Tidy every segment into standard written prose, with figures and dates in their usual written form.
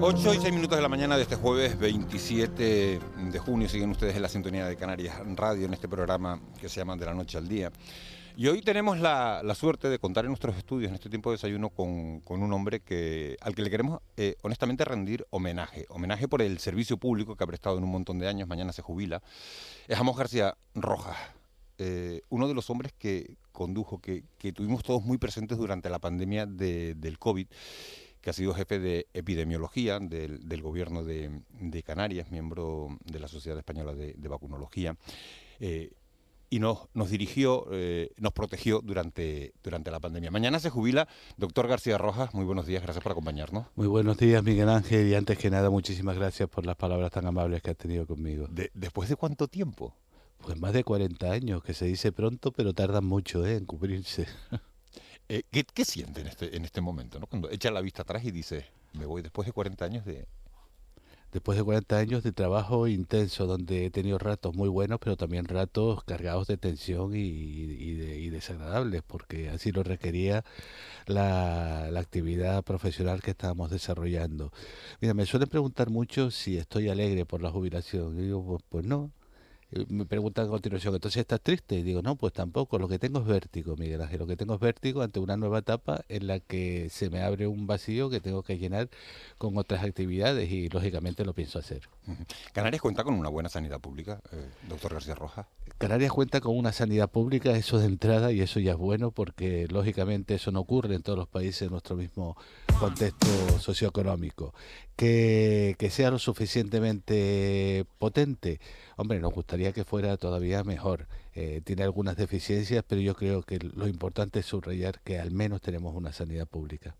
8:06 de la mañana de este jueves 27 de junio. Siguen ustedes en la sintonía de Canarias Radio, en este programa que se llama De la Noche al Día. Y hoy tenemos la suerte de contar en nuestros estudios, en este tiempo de desayuno, con un hombre al que le queremos honestamente rendir homenaje. Homenaje por el servicio público que ha prestado en un montón de años. Mañana se jubila. Es Amos García Rojas, uno de los hombres que condujo, que tuvimos todos muy presentes durante la pandemia del COVID, que ha sido jefe de epidemiología del gobierno de Canarias, miembro de la Sociedad Española de Vacunología, y nos dirigió, nos protegió durante la pandemia. Mañana se jubila. Doctor García Rojas, muy buenos días, gracias por acompañarnos. Muy buenos días, Miguel Ángel, y antes que nada, muchísimas gracias por las palabras tan amables que has tenido conmigo. ¿Después de cuánto tiempo? Pues más de 40 años, que se dice pronto, pero tardan mucho en cumplirse. ¿Qué siente en este momento, ¿no? Cuando echa la vista atrás y dice, me voy después de 40 años de... Después de 40 años de trabajo intenso, donde he tenido ratos muy buenos, pero también ratos cargados de tensión y desagradables, porque así lo requería la actividad profesional que estábamos desarrollando. Mira, me suelen preguntar mucho si estoy alegre por la jubilación. Yo digo, pues no. Me preguntan a continuación, ¿entonces estás triste? Y digo, no, pues tampoco, lo que tengo es vértigo, Miguel Ángel, lo que tengo es vértigo ante una nueva etapa en la que se me abre un vacío que tengo que llenar con otras actividades y lógicamente lo pienso hacer. ¿Canarias cuenta con una buena sanidad pública, doctor García Rojas? Canarias cuenta con una sanidad pública, eso de entrada, y eso ya es bueno porque lógicamente eso no ocurre en todos los países en nuestro mismo contexto socioeconómico. Que sea lo suficientemente potente, hombre, nos gustaría que fuera todavía mejor. Tiene algunas deficiencias, pero yo creo que lo importante es subrayar que al menos tenemos una sanidad pública.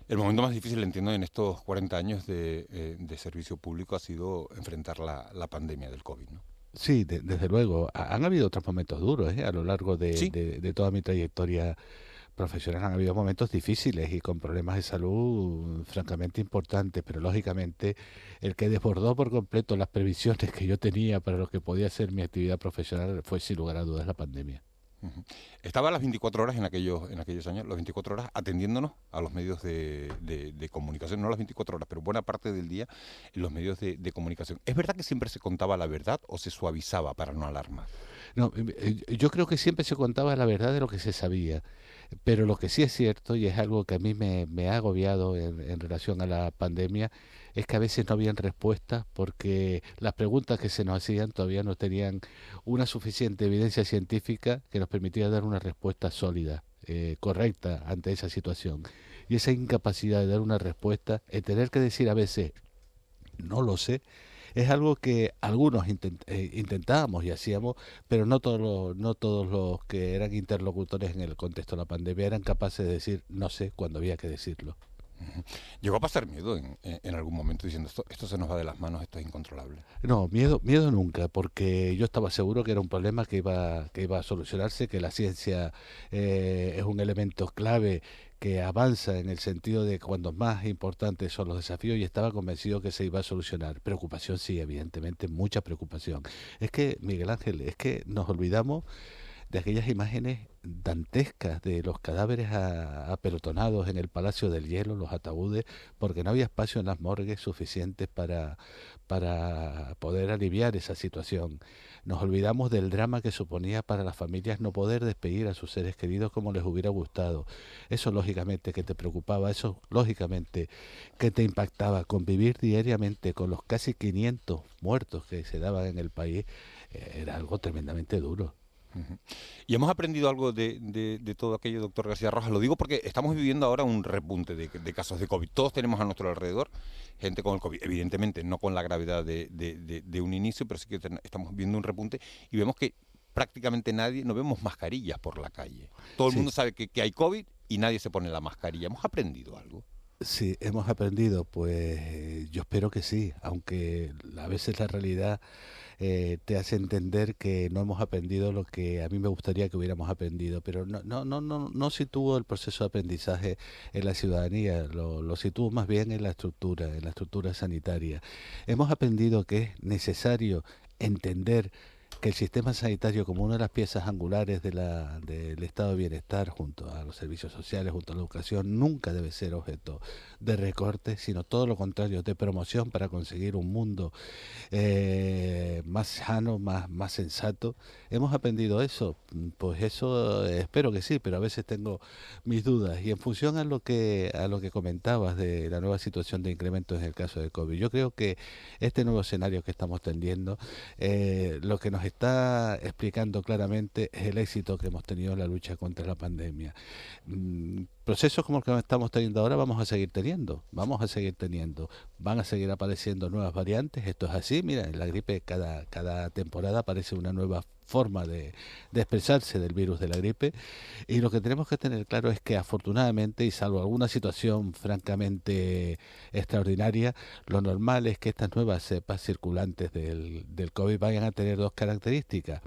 El momento más difícil, entiendo, en estos 40 años de servicio público ha sido enfrentar la pandemia del COVID, ¿no? Sí, desde luego. Han habido otros momentos duros, a lo largo ¿Sí? de toda mi trayectoria profesional. Han habido momentos difíciles y con problemas de salud francamente importantes, pero lógicamente el que desbordó por completo las previsiones que yo tenía para lo que podía ser mi actividad profesional fue sin lugar a dudas la pandemia. Estaba a las 24 horas en aquellos años, las 24 horas atendiéndonos a los medios de comunicación, no las 24 horas, pero buena parte del día en los medios de comunicación. ¿Es verdad que siempre se contaba la verdad o se suavizaba para no alarmar? No, yo creo que siempre se contaba la verdad de lo que se sabía, pero lo que sí es cierto, y es algo que a mí me ha agobiado en relación a la pandemia, es que a veces no habían respuestas porque las preguntas que se nos hacían todavía no tenían una suficiente evidencia científica que nos permitiera dar una respuesta sólida, correcta ante esa situación. Y esa incapacidad de dar una respuesta, el tener que decir a veces, no lo sé, es algo que algunos intentábamos y hacíamos, pero no todos los que eran interlocutores en el contexto de la pandemia eran capaces de decir no sé cuando había que decirlo. ¿Llegó a pasar miedo en algún momento diciendo esto se nos va de las manos, esto es incontrolable? No, miedo nunca, porque yo estaba seguro que era un problema que iba a solucionarse, que la ciencia es un elemento clave que avanza en el sentido de cuando más importantes son los desafíos, y estaba convencido que se iba a solucionar. Preocupación sí, evidentemente, mucha preocupación. Es que, Miguel Ángel, es que nos olvidamos de aquellas imágenes dantescas de los cadáveres apelotonados en el Palacio del Hielo, los ataúdes, porque no había espacio en las morgues suficientes para poder aliviar esa situación. Nos olvidamos del drama que suponía para las familias no poder despedir a sus seres queridos como les hubiera gustado. Eso lógicamente que te preocupaba, eso lógicamente que te impactaba. Convivir diariamente con los casi 500 muertos que se daban en el país era algo tremendamente duro. Y hemos aprendido algo de todo aquello, doctor García Rojas. Lo digo porque estamos viviendo ahora un repunte de casos de COVID. Todos tenemos a nuestro alrededor gente con el COVID. Evidentemente no con la gravedad de un inicio, pero sí que estamos viendo un repunte y vemos que prácticamente nadie, no vemos mascarillas por la calle. Todo el Sí, mundo sabe que hay COVID y nadie se pone la mascarilla. ¿Hemos aprendido algo? sí, hemos aprendido, pues yo espero que sí, aunque a veces la realidad te hace entender que no hemos aprendido lo que a mí me gustaría que hubiéramos aprendido, pero no sitúo el proceso de aprendizaje en la ciudadanía, lo sitúo más bien en en la estructura sanitaria. Hemos aprendido que es necesario entender que el sistema sanitario, como una de las piezas angulares del estado de bienestar, junto a los servicios sociales, junto a la educación, nunca debe ser objeto de recortes, sino todo lo contrario, de promoción para conseguir un mundo más sano, más sensato. ¿Hemos aprendido eso? Pues eso espero que sí, pero a veces tengo mis dudas. Y en función a lo que comentabas de la nueva situación de incremento en el caso de COVID, yo creo que este nuevo escenario que estamos tendiendo, lo que nos está explicando claramente es el éxito que hemos tenido en la lucha contra la pandemia. Procesos como el que estamos teniendo ahora vamos a seguir teniendo, van a seguir apareciendo nuevas variantes, esto es así, mira, en la gripe cada temporada aparece una nueva forma de expresarse del virus de la gripe, y lo que tenemos que tener claro es que afortunadamente, y salvo alguna situación francamente extraordinaria, lo normal es que estas nuevas cepas circulantes del COVID vayan a tener dos características: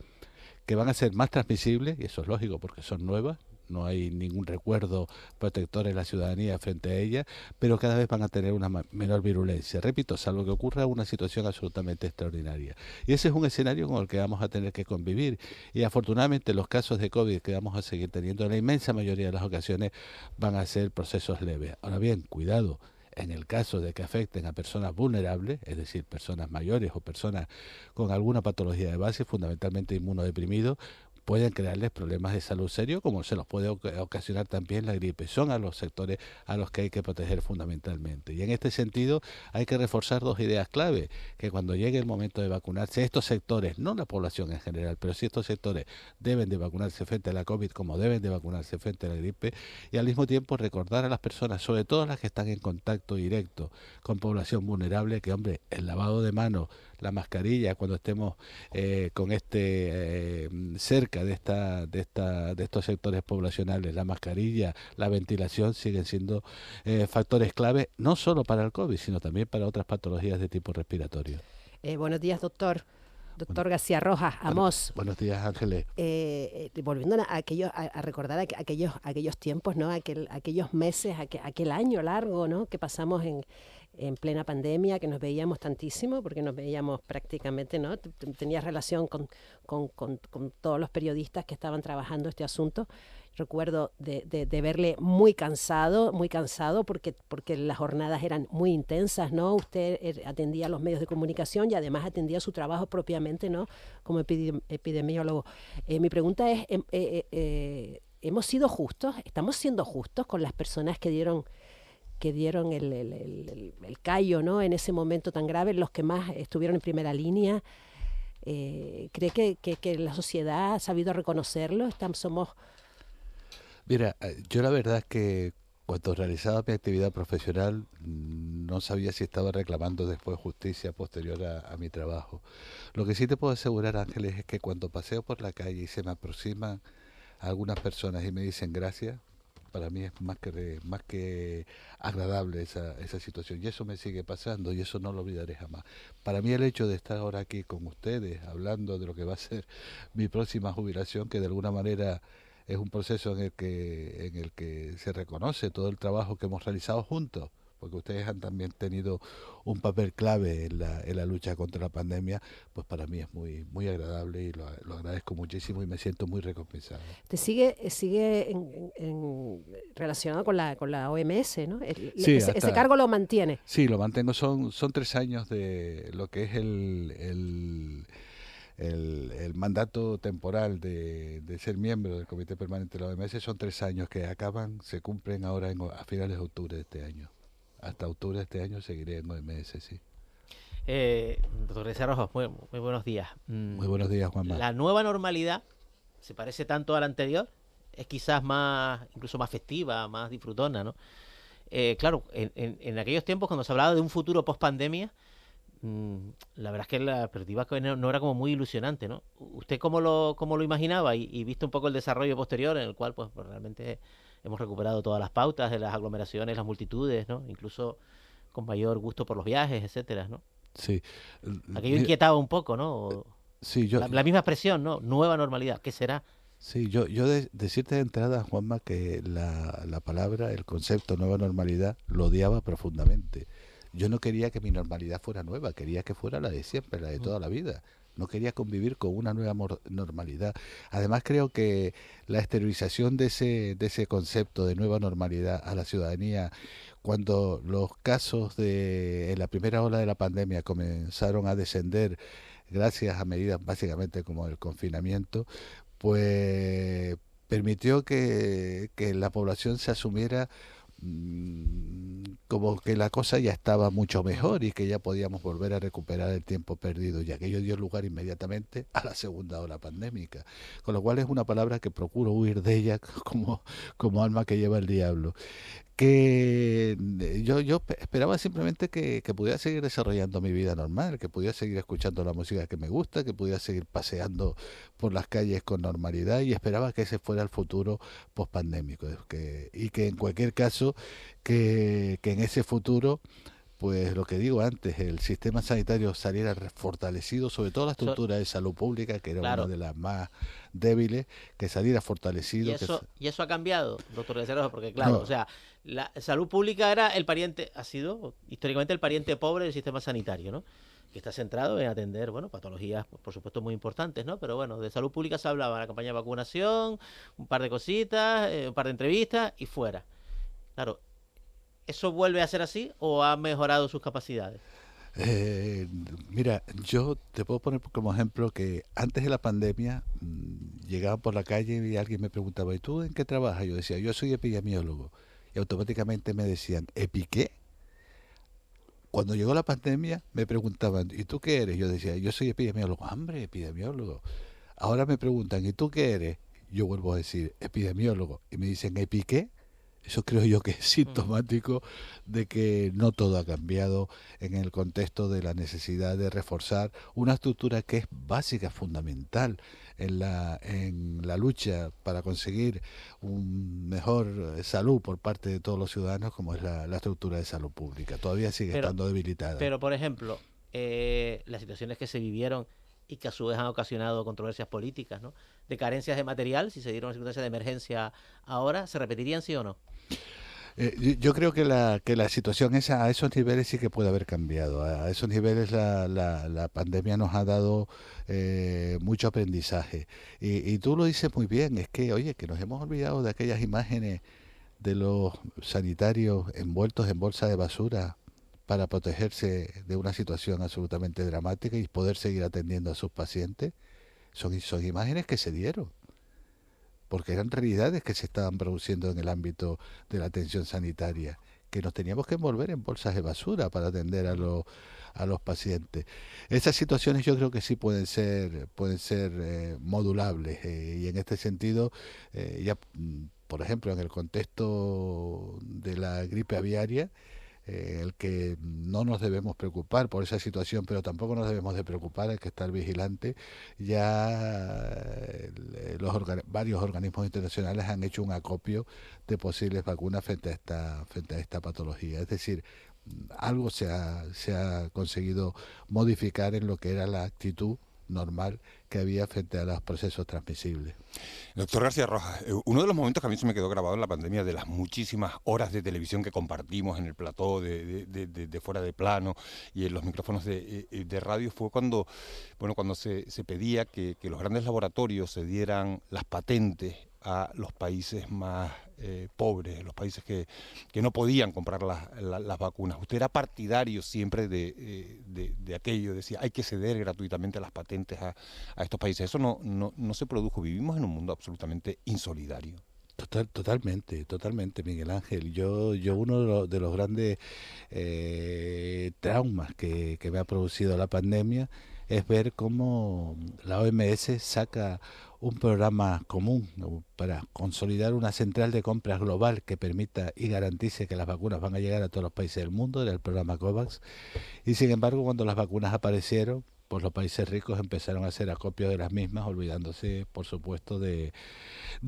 que van a ser más transmisibles, y eso es lógico porque son nuevas, no hay ningún recuerdo protector en la ciudadanía frente a ellas, pero cada vez van a tener una menor virulencia. Repito, salvo que ocurra una situación absolutamente extraordinaria. Y ese es un escenario con el que vamos a tener que convivir. Y afortunadamente los casos de COVID que vamos a seguir teniendo, en la inmensa mayoría de las ocasiones, van a ser procesos leves. Ahora bien, cuidado. En el caso de que afecten a personas vulnerables, es decir, personas mayores o personas con alguna patología de base, fundamentalmente inmunodeprimidos, pueden crearles problemas de salud serios, como se los puede ocasionar también la gripe. Son a los sectores a los que hay que proteger fundamentalmente. Y en este sentido hay que reforzar dos ideas clave: que cuando llegue el momento de vacunarse, estos sectores, no la población en general, pero sí estos sectores deben de vacunarse frente a la COVID como deben de vacunarse frente a la gripe, y al mismo tiempo recordar a las personas, sobre todo las que están en contacto directo con población vulnerable, que, hombre, el lavado de manos, la mascarilla cuando estemos cerca de estos sectores poblacionales, la mascarilla, la ventilación siguen siendo factores clave no solo para el COVID, sino también para otras patologías de tipo respiratorio. Buenos días, doctor. Doctor García Rojas, Amos. Buenos días, Ángeles. Volviendo a recordar aquellos tiempos, ¿no? Aquellos meses, aquel año largo, ¿no? Que pasamos en plena pandemia, que nos veíamos tantísimo, porque nos veíamos prácticamente, ¿no? Tenías relación con todos los periodistas que estaban trabajando este asunto. Recuerdo de verle muy cansado porque las jornadas eran muy intensas, ¿no? Usted atendía a los medios de comunicación y además atendía su trabajo propiamente, ¿no? Como epidemiólogo. Mi pregunta es, ¿hemos sido justos? ¿Estamos siendo justos con las personas que dieron el callo, ¿no? En ese momento tan grave, los que más estuvieron en primera línea? ¿Cree que la sociedad ha sabido reconocerlo? Somos... Mira, yo la verdad es que cuando realizaba mi actividad profesional no sabía si estaba reclamando después justicia posterior a mi trabajo. Lo que sí te puedo asegurar, Ángeles, es que cuando paseo por la calle y se me aproximan algunas personas y me dicen gracias, para mí es más que agradable esa situación, y eso me sigue pasando y eso no lo olvidaré jamás. Para mí el hecho de estar ahora aquí con ustedes hablando de lo que va a ser mi próxima jubilación, que de alguna manera es un proceso en el que se reconoce todo el trabajo que hemos realizado juntos, porque ustedes han también tenido un papel clave en la lucha contra la pandemia, pues para mí es muy agradable y lo agradezco muchísimo y me siento muy recompensado. ¿Te sigue relacionado con la OMS, ¿no? Sí, ese cargo lo mantiene. Sí, lo mantengo. Son 3 años de lo que es el mandato temporal de ser miembro del Comité Permanente de la OMS. Son 3 años que se cumplen ahora a finales de octubre de este año. Hasta octubre de este año seguiré en OMS, sí. Doctor García Rojas, muy buenos días. Muy buenos días, Juanma. La nueva normalidad se parece tanto a la anterior, es quizás incluso más festiva, más disfrutona, ¿no? Claro, en aquellos tiempos cuando se hablaba de un futuro post-pandemia, la verdad es que la perspectiva no era como muy ilusionante, ¿no? ¿Usted cómo lo imaginaba? Y visto un poco el desarrollo posterior, en el cual pues realmente hemos recuperado todas las pautas de las aglomeraciones, las multitudes, ¿no? Incluso con mayor gusto por los viajes, etcétera, ¿no? Sí. Aquello inquietaba un poco, ¿no? Sí, la misma expresión, ¿no? Nueva normalidad, ¿qué será? Sí, yo decirte de entrada, Juanma, que la palabra, el concepto nueva normalidad lo odiaba profundamente. Yo no quería que mi normalidad fuera nueva, quería que fuera la de siempre, la de toda la vida. no quería convivir con una nueva normalidad. Además creo que la exteriorización de ese concepto de nueva normalidad a la ciudadanía, cuando los casos en la primera ola de la pandemia comenzaron a descender gracias a medidas básicamente como el confinamiento, pues permitió que la población se asumiera como que la cosa ya estaba mucho mejor y que ya podíamos volver a recuperar el tiempo perdido, y aquello dio lugar inmediatamente a la segunda ola pandémica, con lo cual es una palabra que procuro huir de ella como alma que lleva el diablo. Que yo esperaba simplemente que pudiera seguir desarrollando mi vida normal, que pudiera seguir escuchando la música que me gusta, que pudiera seguir paseando por las calles con normalidad, y esperaba que ese fuera el futuro pospandémico, y que en cualquier caso que en ese futuro, pues lo que digo antes, el sistema sanitario saliera fortalecido, sobre todo la estructura de salud pública, que era Claro. una de las más débiles, que saliera Y fortalecido. eso ha cambiado, doctor Ceroso, porque claro, No, o sea, la salud pública ha sido históricamente el pariente pobre del sistema sanitario, ¿no? Que está centrado en atender, bueno, patologías, por supuesto, muy importantes, ¿no? Pero bueno, de salud pública se hablaba, la campaña de vacunación, un par de cositas, un par de entrevistas y fuera. Claro, ¿eso vuelve a ser así o ha mejorado sus capacidades? Eh, mira, yo te puedo poner como ejemplo que antes de la pandemia llegaba por la calle y alguien me preguntaba, ¿y tú en qué trabajas? Yo decía, yo soy epidemiólogo. Y automáticamente me decían, ¿epi qué? Cuando llegó la pandemia me preguntaban, ¿y tú qué eres? Yo decía, yo soy epidemiólogo. ¡Hombre, epidemiólogo! Ahora me preguntan, ¿y tú qué eres? Yo vuelvo a decir, epidemiólogo. Y me dicen, ¿epi qué? Eso creo yo que es Ujú. sintomático de que no todo ha cambiado en el contexto de la necesidad de reforzar una estructura que es básica, fundamental en la lucha para conseguir un mejor salud por parte de todos los ciudadanos, como es la estructura de salud pública. Todavía sigue Pero, estando debilitada. pero por ejemplo, las situaciones que se vivieron y que a su vez han ocasionado controversias políticas, ¿no? De carencias de material, si se dieron circunstancias de emergencia ahora, ¿se repetirían sí o no? Yo creo que la situación esa, a esos niveles sí que puede haber cambiado. A esos niveles la pandemia nos ha dado mucho aprendizaje. Y tú lo dices muy bien, es que, oye, que nos hemos olvidado de aquellas imágenes de los sanitarios envueltos en bolsa de basura para protegerse de una situación absolutamente dramática y poder seguir atendiendo a sus pacientes. Son imágenes que se dieron porque eran realidades que se estaban produciendo en el ámbito de la atención sanitaria, que nos teníamos que envolver en bolsas de basura para atender a los pacientes. Esas situaciones yo creo que sí pueden ser modulables, y en este sentido, por ejemplo, en el contexto de la gripe aviaria, el que no nos debemos preocupar por esa situación, pero tampoco nos debemos de preocupar, hay que estar vigilante. Ya varios organismos internacionales han hecho un acopio de posibles vacunas frente a esta patología. Es decir, algo se ha conseguido modificar en lo que era la actitud normal que había frente a los procesos transmisibles. Doctor García Rojas, uno de los momentos que a mí se me quedó grabado en la pandemia, de las muchísimas horas de televisión que compartimos en el plató de fuera de plano y en los micrófonos de radio, fue cuando se pedía que los grandes laboratorios se dieran las patentes a los países más pobres, los países que no podían comprar las vacunas. Usted era partidario siempre de aquello, decía, hay que ceder gratuitamente las patentes a estos países. Eso no se produjo. Vivimos en un mundo absolutamente insolidario. Totalmente, Miguel Ángel. Yo uno de los grandes traumas que me ha producido la pandemia es ver cómo la OMS saca un programa común, ¿no?, para consolidar una central de compras global que permita y garantice que las vacunas van a llegar a todos los países del mundo. Era el programa COVAX. Y sin embargo, cuando las vacunas aparecieron, pues los países ricos empezaron a hacer acopio de las mismas, olvidándose, por supuesto, de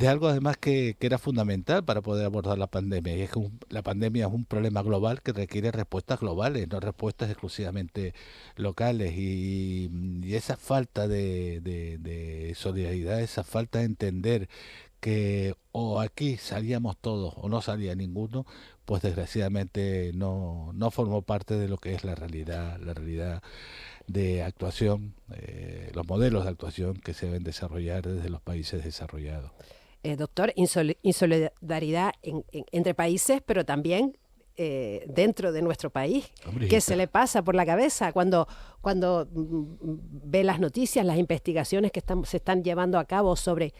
algo además que era fundamental para poder abordar la pandemia. Y es que la pandemia es un problema global que requiere respuestas globales, no respuestas exclusivamente locales. Y esa falta de solidaridad, esa falta de entender que o aquí salíamos todos o no salía ninguno, pues desgraciadamente no formó parte de lo que es la realidad de actuación, los modelos de actuación que se deben desarrollar desde los países desarrollados. Doctor, insolidaridad entre países, pero también dentro de nuestro país. Hombre, ¿Qué se le pasa por la cabeza cuando ve las noticias, las investigaciones que se están llevando a cabo sobre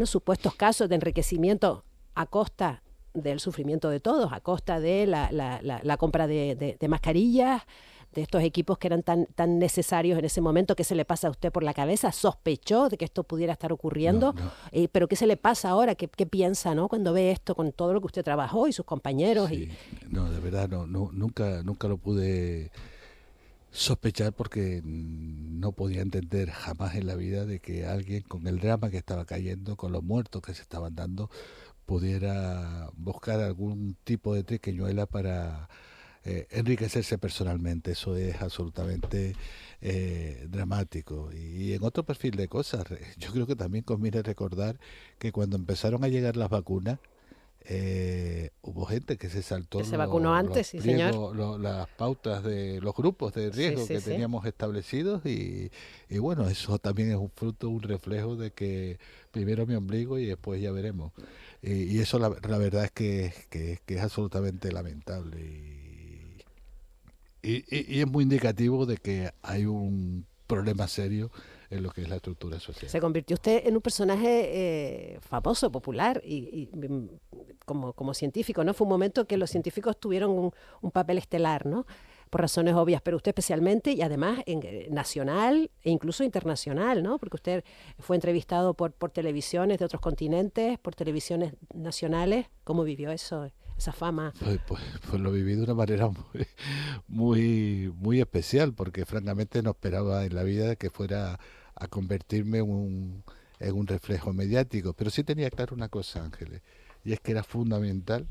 supuestos casos de enriquecimiento a costa del sufrimiento de todos, a costa de la compra de mascarillas, de estos equipos que eran tan necesarios en ese momento? ¿Qué se le pasa a usted por la cabeza? ¿Sospechó de que esto pudiera estar ocurriendo? No. ¿Pero qué se le pasa ahora? ¿Qué piensa, no, cuando ve esto con todo lo que usted trabajó y sus compañeros? Sí, no, de verdad, nunca lo pude sospechar, porque no podía entender jamás en la vida de que alguien, con el drama que estaba cayendo, con los muertos que se estaban dando, pudiera buscar algún tipo de triquiñuela para enriquecerse personalmente. Eso es absolutamente dramático. Y en otro perfil de cosas, yo creo que también conviene recordar que cuando empezaron a llegar las vacunas, hubo gente que se saltó que se vacunó antes, sí, señor. las pautas de los grupos de riesgo que teníamos establecidos, y bueno, eso también es un fruto, un reflejo de que primero mi ombligo y después ya veremos. Y eso la verdad es que es absolutamente lamentable, y es muy indicativo de que hay un problema serio en lo que es la estructura social. Se convirtió usted en un personaje famoso, popular, y como científico, ¿no? Fue un momento que los científicos tuvieron un papel estelar, ¿no? Por razones obvias, pero usted especialmente, y además nacional e incluso internacional, ¿no? Porque usted fue entrevistado por televisiones de otros continentes, por televisiones nacionales. ¿Cómo vivió eso, esa fama? Pues lo viví de una manera muy especial, porque francamente no esperaba en la vida que fuera a convertirme en un reflejo mediático. Pero sí tenía claro una cosa, Ángeles, y es que era fundamental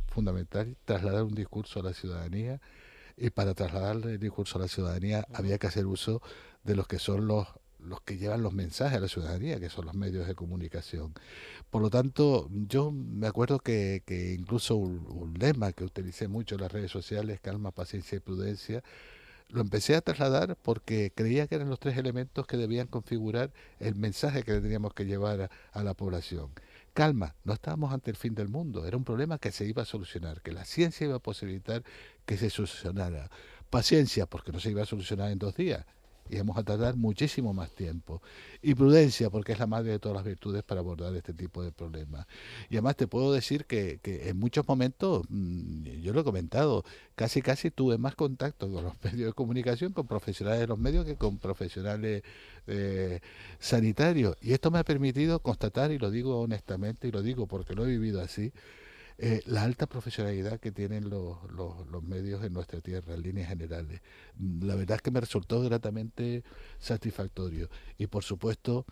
trasladar un discurso a la ciudadanía, y para trasladar el discurso a la ciudadanía había que hacer uso de los que son los que llevan los mensajes a la ciudadanía, que son los medios de comunicación. Por lo tanto, yo me acuerdo que incluso un lema que utilicé mucho en las redes sociales, calma, paciencia y prudencia, lo empecé a trasladar porque creía que eran los tres elementos que debían configurar el mensaje que teníamos que llevar a la población. Calma, no estábamos ante el fin del mundo, era un problema que se iba a solucionar, que la ciencia iba a posibilitar que se solucionara. Paciencia, porque no se iba a solucionar en 2 días, íbamos a tardar muchísimo más tiempo. Y prudencia, porque es la madre de todas las virtudes para abordar este tipo de problemas. Y además te puedo decir que en muchos momentos, yo lo he comentado, casi tuve más contacto con los medios de comunicación, con profesionales de los medios, que con profesionales sanitarios. Y esto me ha permitido constatar, y lo digo honestamente, y lo digo porque lo he vivido así, la alta profesionalidad que tienen los medios en nuestra tierra, en líneas generales. La verdad es que me resultó gratamente satisfactorio. Y por supuesto,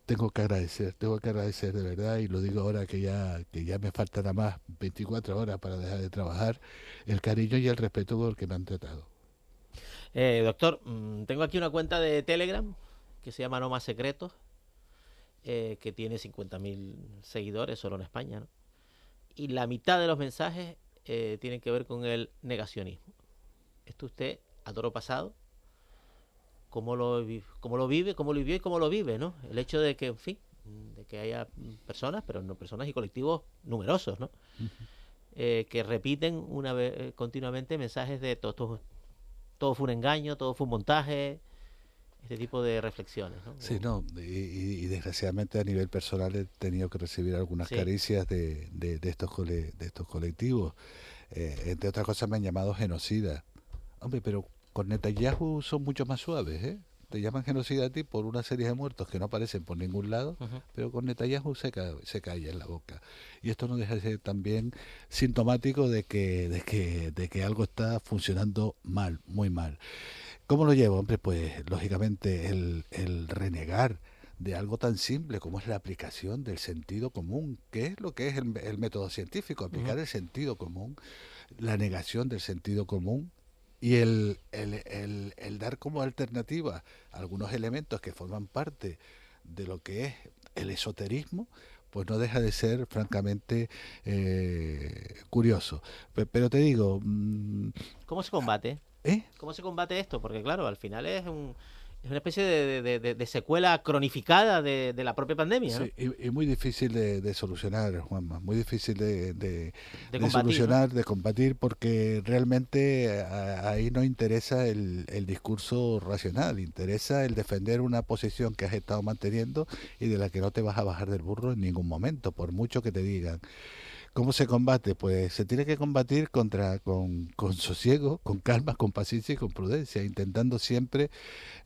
tengo que agradecer de verdad, y lo digo ahora que ya me faltan nada más 24 horas para dejar de trabajar, el cariño y el respeto con el que me han tratado. Doctor, tengo aquí una cuenta de Telegram que se llama No Más Secretos, que tiene 50.000 seguidores solo en España, ¿no? Y la mitad de los mensajes tienen que ver con el negacionismo. Esto usted, a toro pasado, cómo lo vive, cómo lo vivió y cómo lo vive, ¿no? El hecho de que, en fin, de que haya personas, pero no personas y colectivos numerosos, ¿no? Que repiten continuamente mensajes de todo fue un engaño, todo fue un montaje, este tipo de reflexiones, ¿no? Sí, no, y desgraciadamente a nivel personal he tenido que recibir algunas caricias de estos colectivos. Entre otras cosas me han llamado genocida. Hombre, pero con Netanyahu son mucho más suaves, ¿eh? Te llaman genocida a ti por una serie de muertos que no aparecen por ningún lado, pero con Netanyahu se calla en la boca. Y esto no deja de ser también sintomático de que algo está funcionando mal, muy mal. ¿Cómo lo llevo? Hombre, pues lógicamente el renegar de algo tan simple como es la aplicación del sentido común, que es lo que es el método científico, aplicar el sentido común, la negación del sentido común, y el dar como alternativa algunos elementos que forman parte de lo que es el esoterismo, pues no deja de ser francamente curioso. Pero te digo... ¿Cómo se combate? ¿Cómo se combate esto? Porque claro, al final es una especie de secuela cronificada de la propia pandemia, ¿no? Sí, y muy difícil de solucionar, Juanma, muy difícil de combatir, solucionar, ¿no? de combatir, porque realmente ahí no interesa el discurso racional, interesa el defender una posición que has estado manteniendo y de la que no te vas a bajar del burro en ningún momento, por mucho que te digan. ¿Cómo se combate? Pues se tiene que combatir con sosiego, con calma, con paciencia y con prudencia, intentando siempre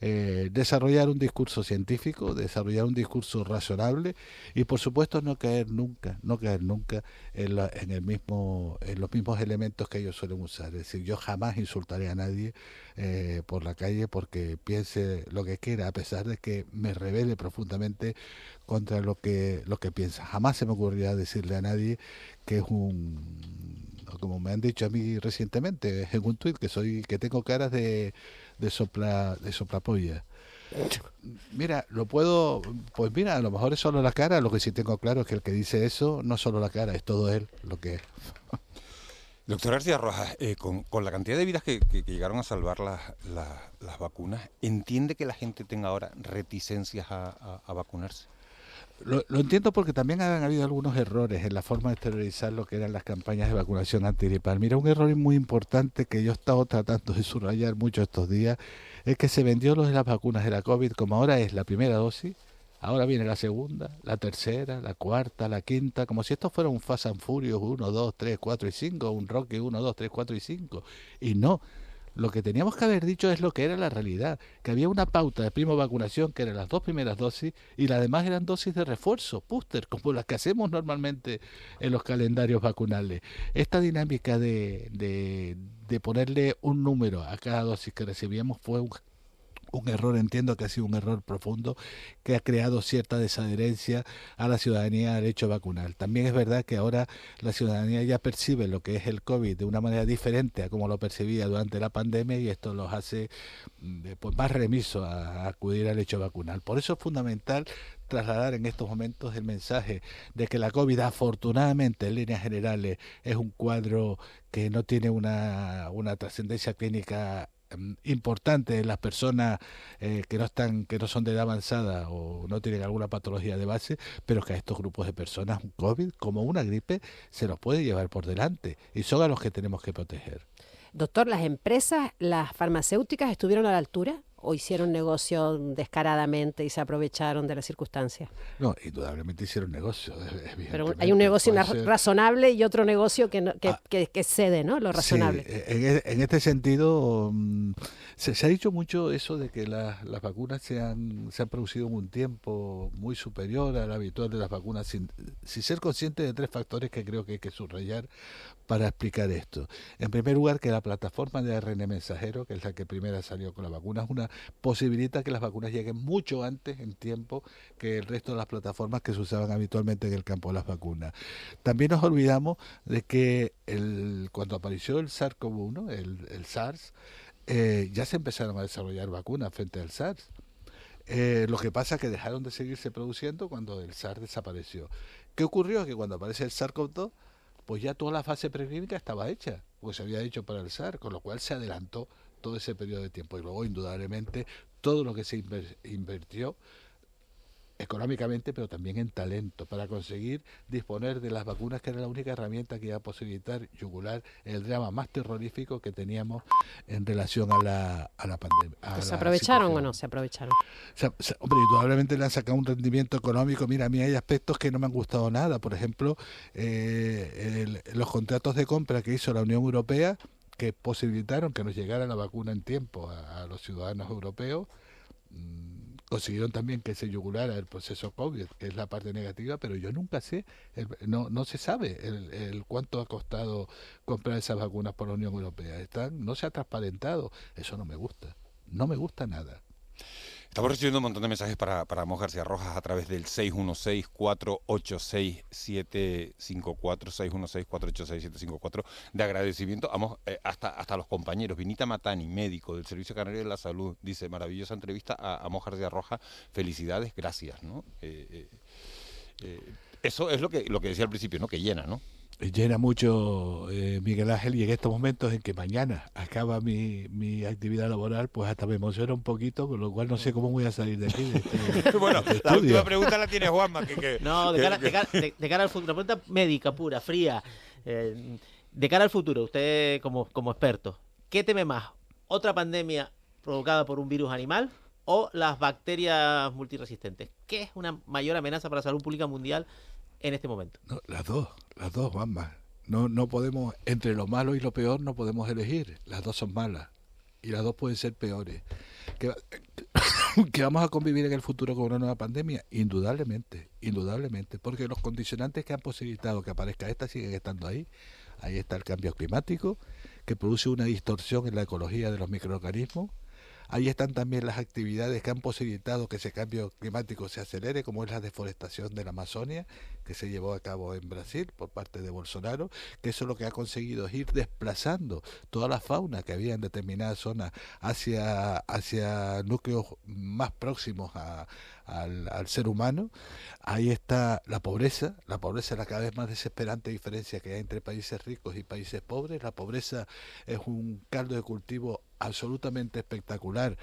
desarrollar un discurso científico, desarrollar un discurso razonable y por supuesto no caer nunca en los mismos elementos que ellos suelen usar. Es decir, yo jamás insultaré a nadie por la calle porque piense lo que quiera, a pesar de que me rebele profundamente contra lo que piensa. Jamás se me ocurrirá decirle a nadie que es como me han dicho a mí recientemente en un tuit, que tengo caras de soplapolla. Mira, pues mira, a lo mejor es solo la cara, lo que sí tengo claro es que el que dice eso no es solo la cara, es todo él lo que es. Doctor García Rojas, con la cantidad de vidas que llegaron a salvar las vacunas, ¿entiende que la gente tenga ahora reticencias a vacunarse? Lo entiendo porque también han habido algunos errores en la forma de exteriorizar lo que eran las campañas de vacunación antigripal. Mira, un error muy importante que yo he estado tratando de subrayar mucho estos días es que se vendió lo de las vacunas de la COVID como ahora es la primera dosis, ahora viene la segunda, la tercera, la cuarta, la quinta, como si esto fuera un Fast and Furious 1, 2, 3, 4 y 5, un Rocky 1, 2, 3, 4 y 5. Y no. Lo que teníamos que haber dicho es lo que era la realidad, que había una pauta de primo vacunación que eran las 2 primeras dosis y las demás eran dosis de refuerzo, booster, como las que hacemos normalmente en los calendarios vacunales. Esta dinámica de ponerle un número a cada dosis que recibíamos fue un error, entiendo que ha sido un error profundo que ha creado cierta desadherencia a la ciudadanía al hecho vacunar. También es verdad que ahora la ciudadanía ya percibe lo que es el COVID de una manera diferente a como lo percibía durante la pandemia y esto los hace pues más remisos a acudir al hecho vacunar. Por eso es fundamental trasladar en estos momentos el mensaje de que la COVID afortunadamente en líneas generales es un cuadro que no tiene una trascendencia clínica importante en las personas que no son de edad avanzada o no tienen alguna patología de base, pero que a estos grupos de personas un COVID como una gripe se los puede llevar por delante y son a los que tenemos que proteger. Doctor, ¿las empresas, las farmacéuticas estuvieron a la altura o hicieron negocio descaradamente y se aprovecharon de las circunstancias? No, indudablemente hicieron negocio. Pero hay un negocio razonable y otro negocio que cede, ¿no? Lo razonable. Sí, en este sentido se ha dicho mucho eso de que las vacunas se han producido en un tiempo muy superior al habitual de las vacunas, sin ser consciente de 3 factores que creo que hay que subrayar para explicar esto. En primer lugar, que la plataforma de ARN mensajero, que es la que primera salió con la vacuna, posibilita que las vacunas lleguen mucho antes en tiempo que el resto de las plataformas que se usaban habitualmente en el campo de las vacunas. También nos olvidamos de que cuando apareció el SARS-CoV-1, el SARS, ya se empezaron a desarrollar vacunas frente al SARS. Lo que pasa es que dejaron de seguirse produciendo cuando el SARS desapareció. ¿Qué ocurrió? Que cuando aparece el SARS-CoV-2, pues ya toda la fase preclínica estaba hecha, porque se había hecho para el SARS, con lo cual se adelantó todo ese periodo de tiempo. Y luego, indudablemente, todo lo que se invirtió económicamente, pero también en talento, para conseguir disponer de las vacunas, que era la única herramienta que iba a posibilitar yugular el drama más terrorífico que teníamos en relación a la pandemia. ¿Se aprovecharon o no se aprovecharon? Hombre, indudablemente le han sacado un rendimiento económico. Mira, a mí hay aspectos que no me han gustado nada. Por ejemplo, los contratos de compra que hizo la Unión Europea, que posibilitaron que nos llegara la vacuna en tiempo a los ciudadanos europeos. Consiguieron también que se yugulara el proceso COVID, que es la parte negativa, pero yo nunca sé, no se sabe el cuánto ha costado comprar esas vacunas por la Unión Europea. No se ha transparentado. Eso no me gusta nada. Estamos recibiendo un montón de mensajes para Amos García Rojas a través del 616-486-754, 616-486-754, de agradecimiento. Hasta los compañeros. Vinita Matani, médico del Servicio Canario de la Salud, dice: maravillosa entrevista a Amos García Rojas, felicidades, gracias, ¿no? Eso es lo que decía al principio, ¿no? Que llena, ¿no? Llena mucho, Miguel Ángel, y en estos momentos en que mañana acaba mi actividad laboral, pues hasta me emociona un poquito, con lo cual no sé cómo voy a salir de aquí. Bueno, de la última pregunta la tiene Juanma. No, de cara al futuro, una pregunta médica, pura, fría. De cara al futuro, usted como experto, ¿qué teme más? ¿Otra pandemia provocada por un virus animal o las bacterias multiresistentes? ¿Qué es una mayor amenaza para la salud pública mundial en este momento? No, las dos, Juanma. No podemos, entre lo malo y lo peor no podemos elegir. Las dos son malas y las dos pueden ser peores. ¿Que vamos a convivir en el futuro con una nueva pandemia? Indudablemente, porque los condicionantes que han posibilitado que aparezca esta siguen estando ahí. Ahí está el cambio climático, que produce una distorsión en la ecología de los microorganismos. Ahí están también las actividades que han posibilitado que ese cambio climático se acelere, como es la deforestación de la Amazonia, que se llevó a cabo en Brasil por parte de Bolsonaro, que eso lo que ha conseguido es ir desplazando toda la fauna que había en determinadas zonas hacia núcleos más próximos al ser humano. Ahí está la pobreza es la cada vez más desesperante diferencia que hay entre países ricos y países pobres. La pobreza es un caldo de cultivo absolutamente espectacular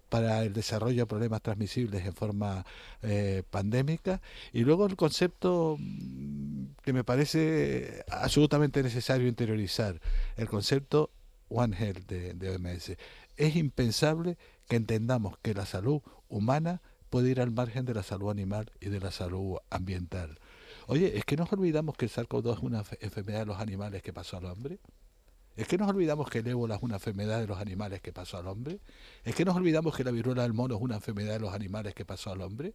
para el desarrollo de problemas transmisibles en forma pandémica. Y luego el concepto que me parece absolutamente necesario interiorizar, el concepto One Health de OMS. Es impensable que entendamos que la salud humana puede ir al margen de la salud animal y de la salud ambiental. Oye, ¿es que nos olvidamos que el SARS-CoV-2 es una enfermedad de los animales que pasó al hombre? ¿Es que nos olvidamos que el ébola es una enfermedad de los animales que pasó al hombre? ¿Es que nos olvidamos que la viruela del mono es una enfermedad de los animales que pasó al hombre?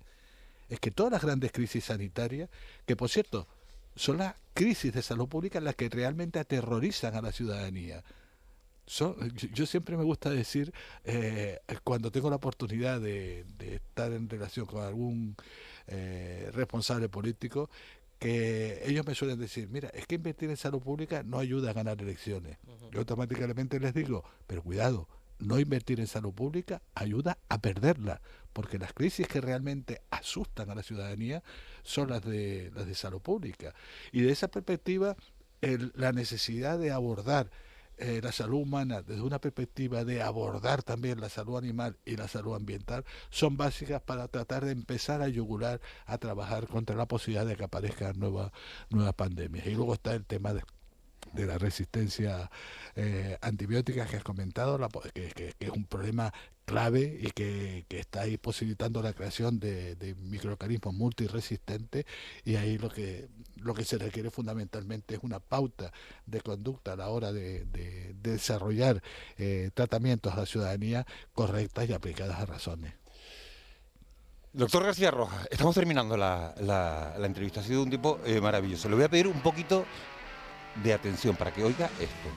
Es que todas las grandes crisis sanitarias, que por cierto, son las crisis de salud pública las que realmente aterrorizan a la ciudadanía. Yo siempre me gusta decir, cuando tengo la oportunidad de estar en relación con algún responsable político, que ellos me suelen decir, mira, es que invertir en salud pública no ayuda a ganar elecciones. Yo automáticamente les digo, pero cuidado, no invertir en salud pública ayuda a perderla, porque las crisis que realmente asustan a la ciudadanía son las de salud pública. Y de esa perspectiva, la necesidad de abordar la salud humana desde una perspectiva de abordar también la salud animal y la salud ambiental son básicas para tratar de empezar a yugular, a trabajar contra la posibilidad de que aparezcan nuevas pandemias. Y luego está el tema de la resistencia antibiótica que has comentado, que es un problema clave y que está ahí posibilitando la creación de microorganismos multiresistentes, y ahí lo que se requiere fundamentalmente es una pauta de conducta a la hora de desarrollar tratamientos a la ciudadanía correctas y aplicadas a razones. Doctor García Rojas, estamos terminando la entrevista. Ha sido un tipo maravilloso. Le voy a pedir un poquito de atención para que oiga esto.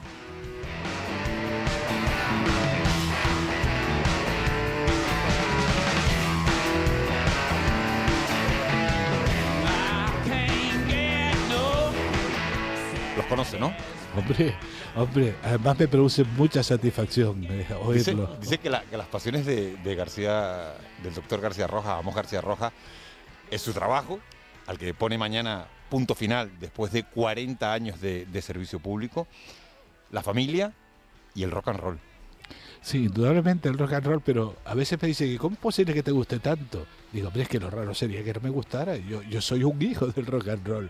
Los conoce, ¿no? Hombre, además me produce mucha satisfacción oírlo. Dice que las pasiones del doctor García Rojas, Amos García Rojas, es su trabajo, al que pone mañana punto final después de 40 años de servicio público, la familia y el rock and roll. Sí, indudablemente el rock and roll, pero a veces me dicen, ¿cómo es posible que te guste tanto? Digo, hombre, es que lo raro sería que no me gustara. Yo soy un hijo del rock and roll.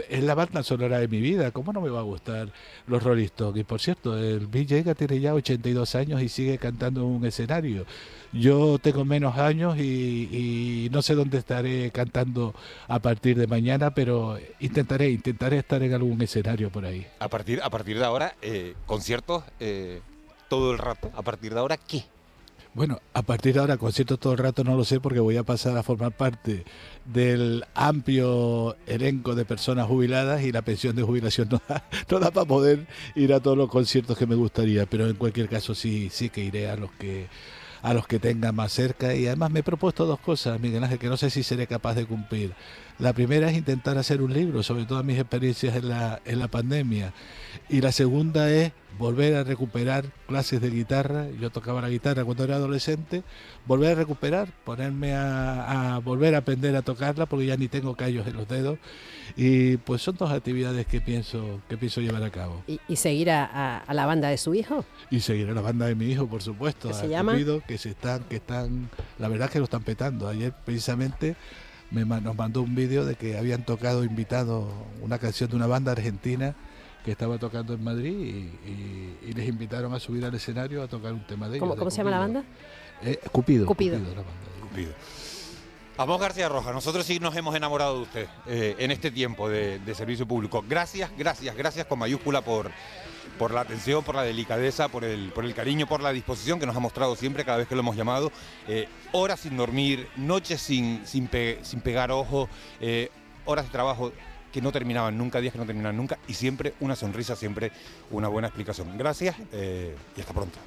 Es la banda sonora de mi vida. ¿Cómo no me va a gustar los Rolling Stones? Y por cierto, el Mick Jagger tiene ya 82 años y sigue cantando en un escenario. Yo tengo menos años y no sé dónde estaré cantando a partir de mañana, pero intentaré estar en algún escenario por ahí. A partir de ahora, conciertos todo el rato. ¿A partir de ahora qué? Bueno, a partir de ahora, conciertos todo el rato no lo sé, porque voy a pasar a formar parte del amplio elenco de personas jubiladas y la pensión de jubilación no da para poder ir a todos los conciertos que me gustaría, pero en cualquier caso sí que iré a los que tenga más cerca. Y además me he propuesto dos cosas, Miguel Ángel, que no sé si seré capaz de cumplir. La primera es intentar hacer un libro sobre todas mis experiencias en la pandemia. Y la segunda es volver a recuperar clases de guitarra. Yo tocaba la guitarra cuando era adolescente. Volver a recuperar, ponerme a volver a aprender a tocarla, porque ya ni tengo callos en los dedos. Y pues son dos actividades que pienso llevar a cabo. Y seguir a la banda de su hijo. Y seguir a la banda de mi hijo, por supuesto. ¿Qué se llama? Que están, la verdad es que lo están petando. Ayer precisamente nos mandó un vídeo de que habían tocado invitado una canción de una banda argentina que estaba tocando en Madrid y les invitaron a subir al escenario a tocar un tema de ellos. ¿Cómo se llama la banda? Cupido. Cupido. La banda. Cupido. Amos García Rojas, nosotros sí nos hemos enamorado de usted en este tiempo de servicio público. Gracias con mayúscula por la atención, por la delicadeza, por el cariño, por la disposición que nos ha mostrado siempre cada vez que lo hemos llamado. Horas sin dormir, noches sin pegar ojo, horas de trabajo que no terminaban nunca, días que no terminaban nunca, y siempre una sonrisa, siempre una buena explicación. Gracias y hasta pronto.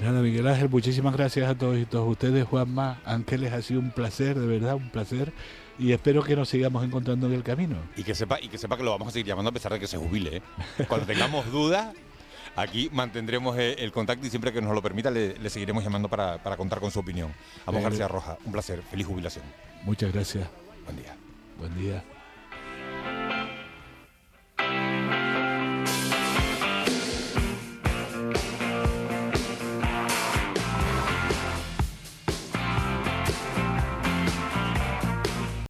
Nada, Miguel Ángel, muchísimas gracias a todos y todos ustedes. Juanma, Ángeles, ha sido un placer, de verdad, un placer. Y espero que nos sigamos encontrando en el camino. Y que sepa que lo vamos a seguir llamando a pesar de que se jubile, ¿eh? Cuando tengamos dudas, aquí mantendremos el contacto y siempre que nos lo permita le seguiremos llamando para contar con su opinión. Amos García Rojas, un placer. Feliz jubilación. Muchas gracias. Buen día. Buen día.